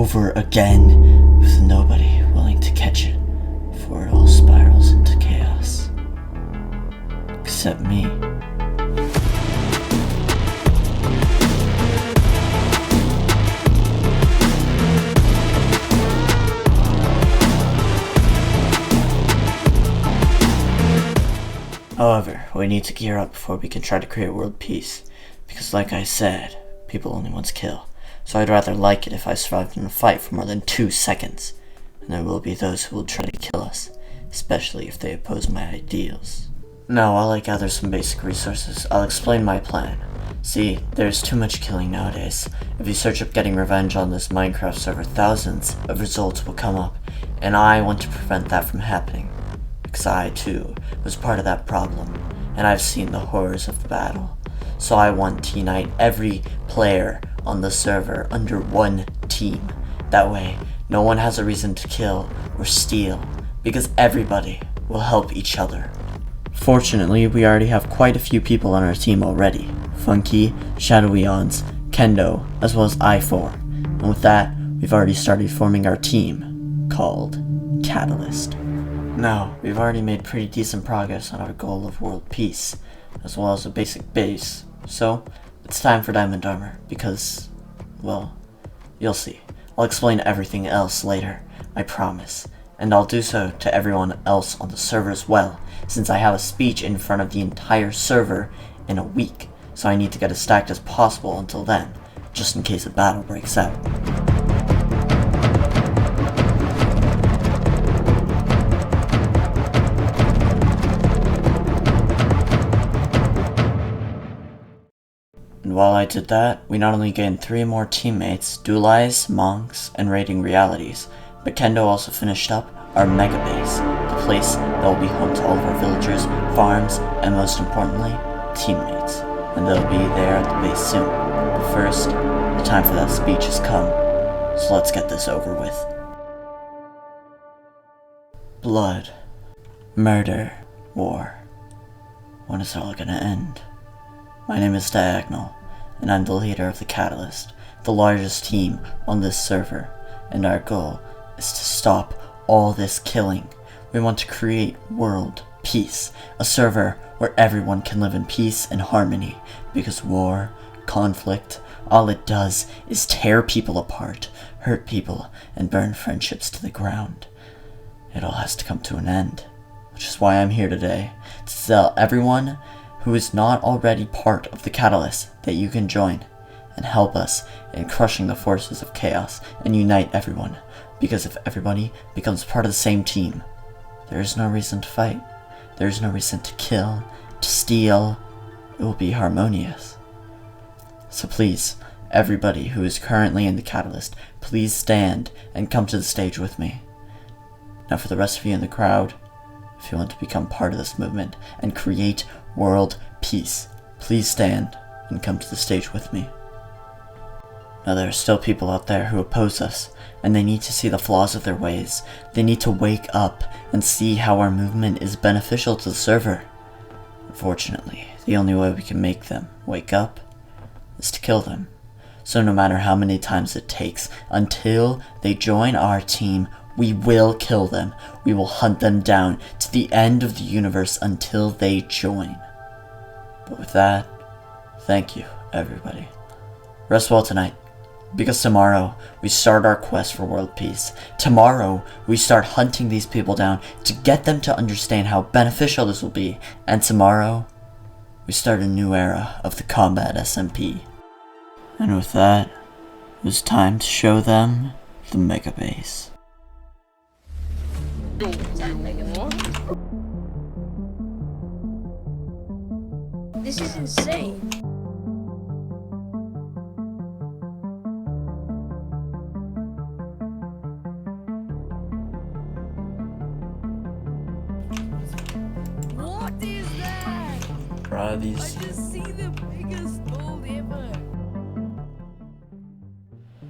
over again, with nobody willing to catch it before it all spirals into chaos. Except me. However, we need to gear up before we can try to create world peace, because like I said, people only want to kill, so I'd rather like it if I survived in a fight for more than 2 seconds, and there will be those who will try to kill us, especially if they oppose my ideals. Now, while I gather some basic resources, I'll explain my plan. See, there's too much killing nowadays. If you search up getting revenge on this Minecraft server, thousands of results will come up, and I want to prevent that from happening. Because I, too, was part of that problem, and I've seen the horrors of the battle. So I want to unite every player on the server under one team. That way, no one has a reason to kill or steal, because everybody will help each other. Fortunately, we already have quite a few people on our team already. Funky, Shadowyons, Kendo, as well as I4. And with that, we've already started forming our team, called Catalyst. Now, we've already made pretty decent progress on our goal of world peace, as well as a basic base, so it's time for diamond armor, because, well, you'll see. I'll explain everything else later, I promise, and I'll do so to everyone else on the server as well, since I have a speech in front of the entire server in a week, so I need to get as stacked as possible until then, just in case a battle breaks out. And while I did that, we not only gained 3 more teammates, Dualize, Monks, and Raiding Realities, but Kendo also finished up our mega base, the place that will be home to all of our villagers, farms, and most importantly, teammates. And they'll be there at the base soon. But first, the time for that speech has come, so let's get this over with. Blood, murder, war. When is it all gonna end? My name is Diagonal, and I'm the leader of the Catalyst, the largest team on this server, and our goal is to stop all this killing. We want to create world peace, a server where everyone can live in peace and harmony, because war, conflict, all it does is tear people apart, hurt people, and burn friendships to the ground. It all has to come to an end, which is why I'm here today, to tell everyone who is not already part of the Catalyst that you can join and help us in crushing the forces of chaos and unite everyone, because if everybody becomes part of the same team, there is no reason to fight, there is no reason to kill, to steal. It will be harmonious. So please, everybody who is currently in the Catalyst, please stand and come to the stage with me. Now for the rest of you in the crowd, if you want to become part of this movement and create world peace, please stand and come to the stage with me. Now there are still people out there who oppose us, and they need to see the flaws of their ways. They need to wake up and see how our movement is beneficial to the server. Unfortunately, the only way we can make them wake up is to kill them. So no matter how many times it takes, until they join our team, we will kill them. We will hunt them down to the end of the universe until they join. But with that, thank you, everybody. Rest well tonight, because tomorrow we start our quest for world peace. Tomorrow we start hunting these people down to get them to understand how beneficial this will be. And tomorrow we start a new era of the Combat SMP. And with that, it was time to show them the mega base. This is insane. What is that? Bro, I these... just see the biggest gold ever.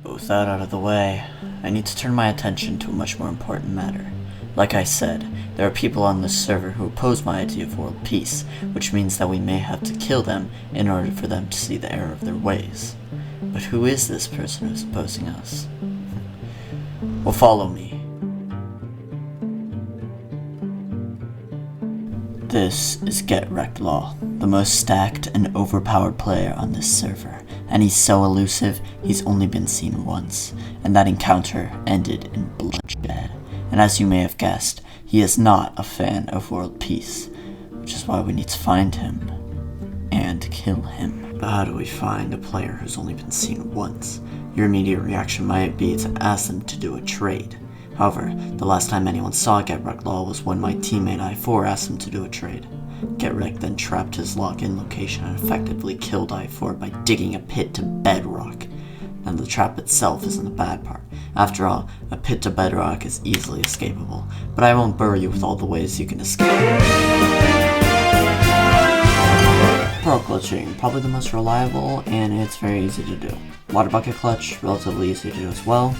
But with that out of the way, I need to turn my attention to a much more important matter. Like I said, there are people on this server who oppose my idea of world peace, which means that we may have to kill them in order for them to see the error of their ways. But who is this person who's opposing us? Well, follow me. This is Get Wrecked Law, the most stacked and overpowered player on this server, and he's so elusive, he's only been seen once, and that encounter ended in bloodshed. And as you may have guessed, he is not a fan of world peace, which is why we need to find him and kill him. But how do we find a player who's only been seen once? Your immediate reaction might be to ask them to do a trade. However, the last time anyone saw Get Wrecked Law was when my teammate I4 asked him to do a trade. Get Wrecked then trapped his login location and effectively killed I4 by digging a pit to bedrock. And the trap itself isn't the bad part. After all, a pit to bedrock is easily escapable, but I won't bore you with all the ways you can escape. Pearl clutching, probably the most reliable, and it's very easy to do. Water bucket clutch, relatively easy to do as well.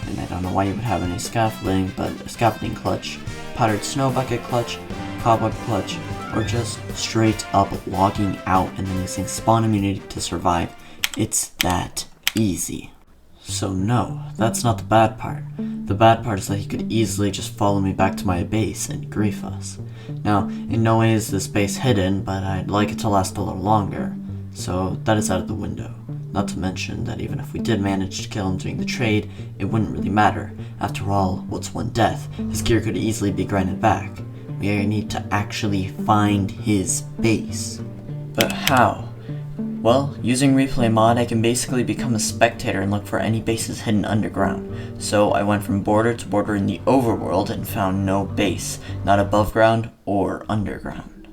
And I don't know why you would have any scaffolding, but a scaffolding clutch, powdered snow bucket clutch, cobweb clutch, or just straight up logging out and then using spawn immunity to survive. It's that easy. So no, that's not the bad part. The bad part is that he could easily just follow me back to my base and grief us. Now, in no way is this base hidden, but I'd like it to last a little longer, so that is out of the window. Not to mention that even if we did manage to kill him during the trade, it wouldn't really matter. After all, what's one death? His gear could easily be grinded back. We need to actually find his base. But how? Well, using replay mod, I can basically become a spectator and look for any bases hidden underground. So I went from border to border in the overworld and found no base, not above ground or underground.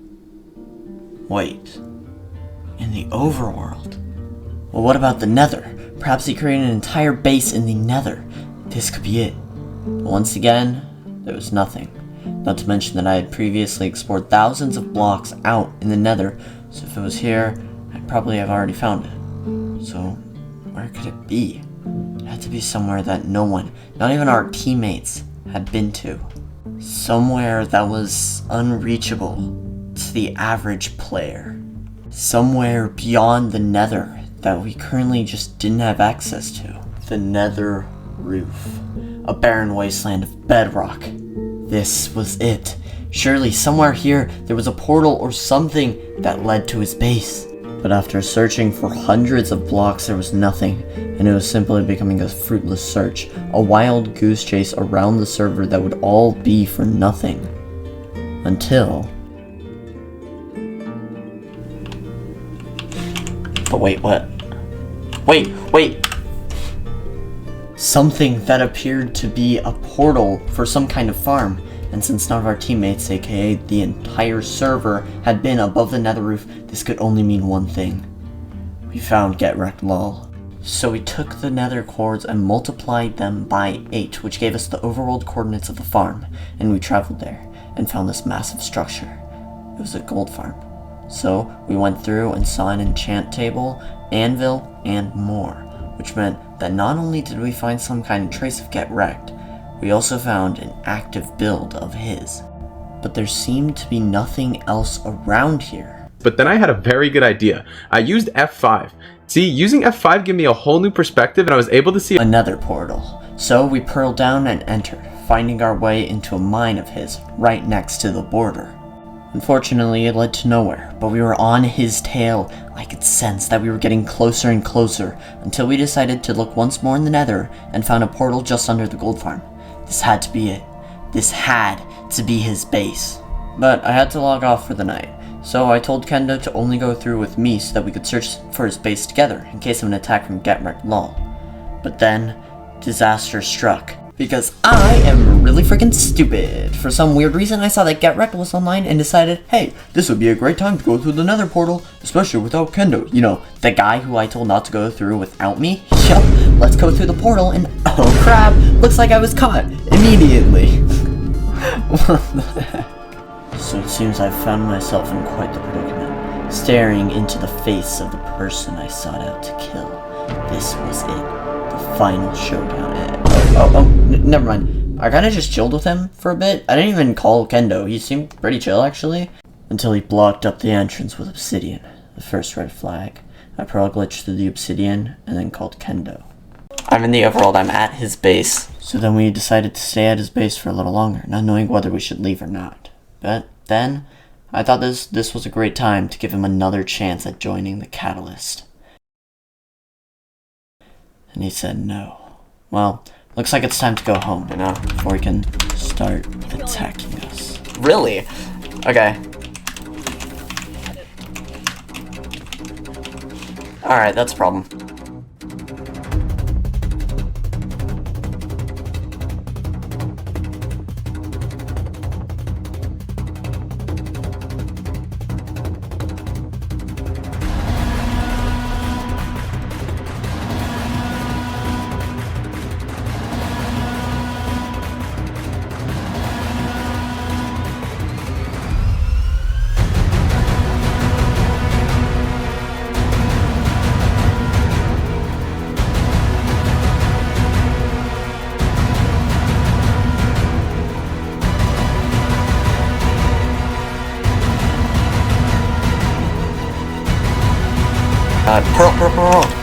Wait, in the overworld? Well, what about the nether? Perhaps he created an entire base in the nether. This could be it. But once again, there was nothing. Not to mention that I had previously explored thousands of blocks out in the nether, so if it was here, I'd probably have already found it. So, where could it be? It had to be somewhere that no one, not even our teammates, had been to. Somewhere that was unreachable to the average player. Somewhere beyond the nether that we currently just didn't have access to. The nether roof. A barren wasteland of bedrock. This was it. Surely somewhere here there was a portal or something that led to his base. But after searching for hundreds of blocks, there was nothing, and it was simply becoming a fruitless search, a wild goose chase around the server that would all be for nothing. Until... But wait, what? Wait! Something that appeared to be a portal for some kind of farm. And since none of our teammates, aka the entire server, had been above the nether roof, this could only mean one thing. We found Get Wrecked Law. So we took the nether cords and multiplied them by 8, which gave us the overworld coordinates of the farm, and we traveled there, and found this massive structure. It was a gold farm. So we went through and saw an enchant table, anvil, and more, which meant that not only did we find some kind of trace of Get Wrecked, we also found an active build of his. But there seemed to be nothing else around here. But then I had a very good idea. I used F5. See, using F5 gave me a whole new perspective and I was able to see another portal. So we pearled down and entered, finding our way into a mine of his, right next to the border. Unfortunately, it led to nowhere, but we were on his tail. I could sense that we were getting closer and closer, until we decided to look once more in the nether and found a portal just under the gold farm. This had to be it. This had to be his base. But I had to log off for the night, so I told Kendo to only go through with me so that we could search for his base together in case of an attack from Get Wrecked Law. But then, disaster struck. Because I am really freaking stupid. For some weird reason, I saw that Get Wrecked was online and decided, hey, this would be a great time to go through the nether portal, especially without Kendo. You know, the guy who I told not to go through without me? Yup, let's go through the portal and oh crap, looks like I was caught immediately. What the heck? So it seems I've found myself in quite the predicament, staring into the face of the person I sought out to kill. This was it, the final showdown. Never mind. I kinda just chilled with him for a bit. I didn't even call Kendo. He seemed pretty chill, actually. Until he blocked up the entrance with obsidian. The first red flag. I pearl glitched through the obsidian, and then called Kendo. I'm in the overworld. I'm at his base. So then we decided to stay at his base for a little longer, not knowing whether we should leave or not. But then, I thought this was a great time to give him another chance at joining the Catalyst. And he said no. Well, looks like it's time to go home, you know, before he can start attacking us. Really? Okay. Alright, that's a problem. Pearl.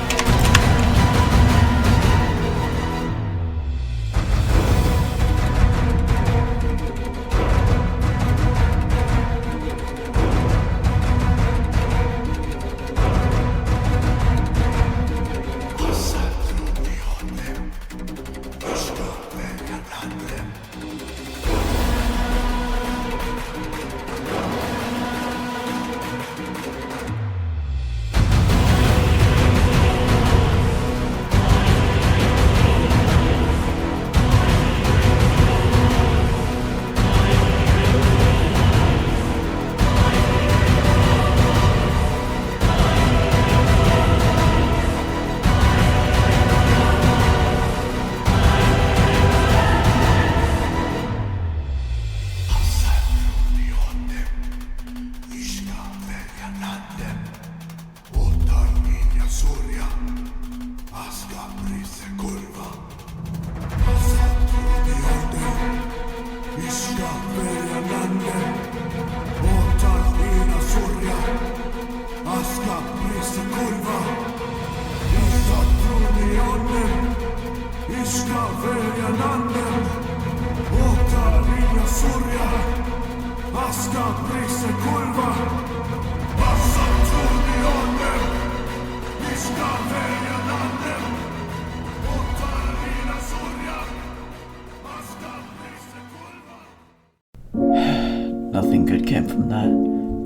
Nothing good came from that.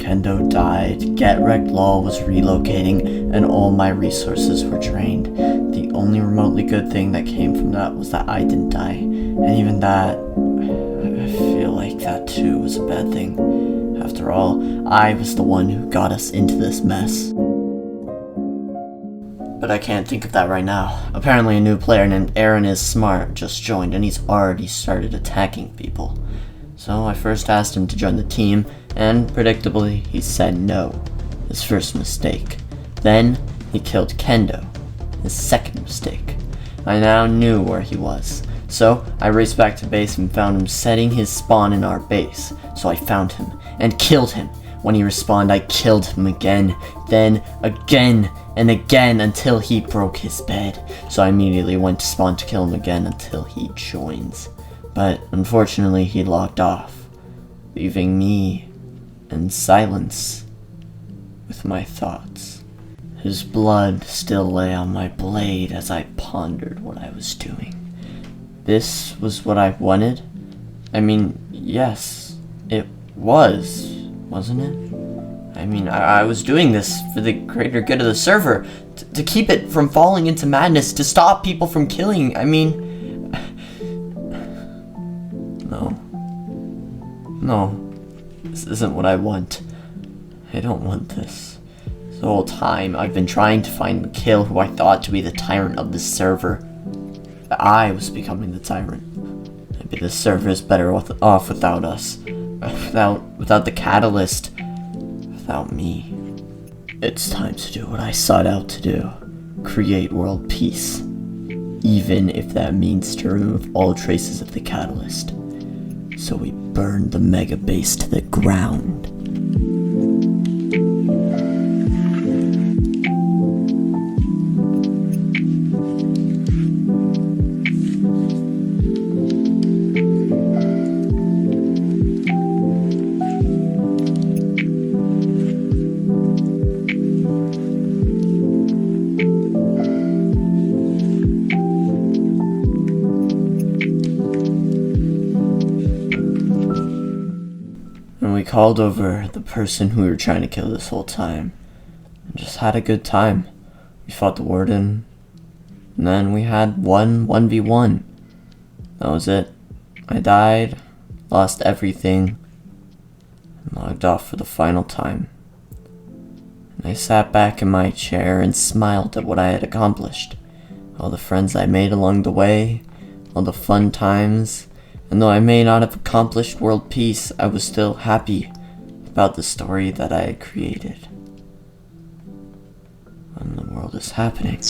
Kendo died, Get Wrecked Law was relocating, and all my resources were drained. The only remotely good thing that came from that was that I didn't die. And even that, I feel like that too was a bad thing. After all, I was the one who got us into this mess. But I can't think of that right now. Apparently a new player named Eryn is smart just joined, and he's already started attacking people. So I first asked him to join the team, and predictably, he said no. His first mistake. Then, he killed Kendo. His second mistake. I now knew where he was. So, I raced back to base and found him setting his spawn in our base. So I found him, and killed him. When he respawned, I killed him again, then again, and again until he broke his bed. So I immediately went to spawn to kill him again until he joins. But unfortunately he logged off, leaving me in silence with my thoughts. His blood still lay on my blade as I pondered what I was doing. This was what I wanted? I mean, yes, it was, wasn't it? I mean, I was doing this for the greater good of the server, to keep it from falling into madness, to stop people from killing. I mean, No, this isn't what I want. I don't want this. This whole time, I've been trying to find and kill who I thought to be the tyrant of this server. I was becoming the tyrant. Maybe this server is better off without us. Without the catalyst. Without me. It's time to do what I sought out to do. Create world peace. Even if that means to remove all traces of the catalyst. So we burned the mega base to the ground. called over the person who we were trying to kill this whole time, and just had a good time. We fought the warden, and then we had 1v1. That was it. I died, lost everything, and logged off for the final time. And I sat back in my chair and smiled at what I had accomplished. All the friends I made along the way, all the fun times, and though I may not have accomplished world peace, I was still happy about the story that I had created. What in the world is happening?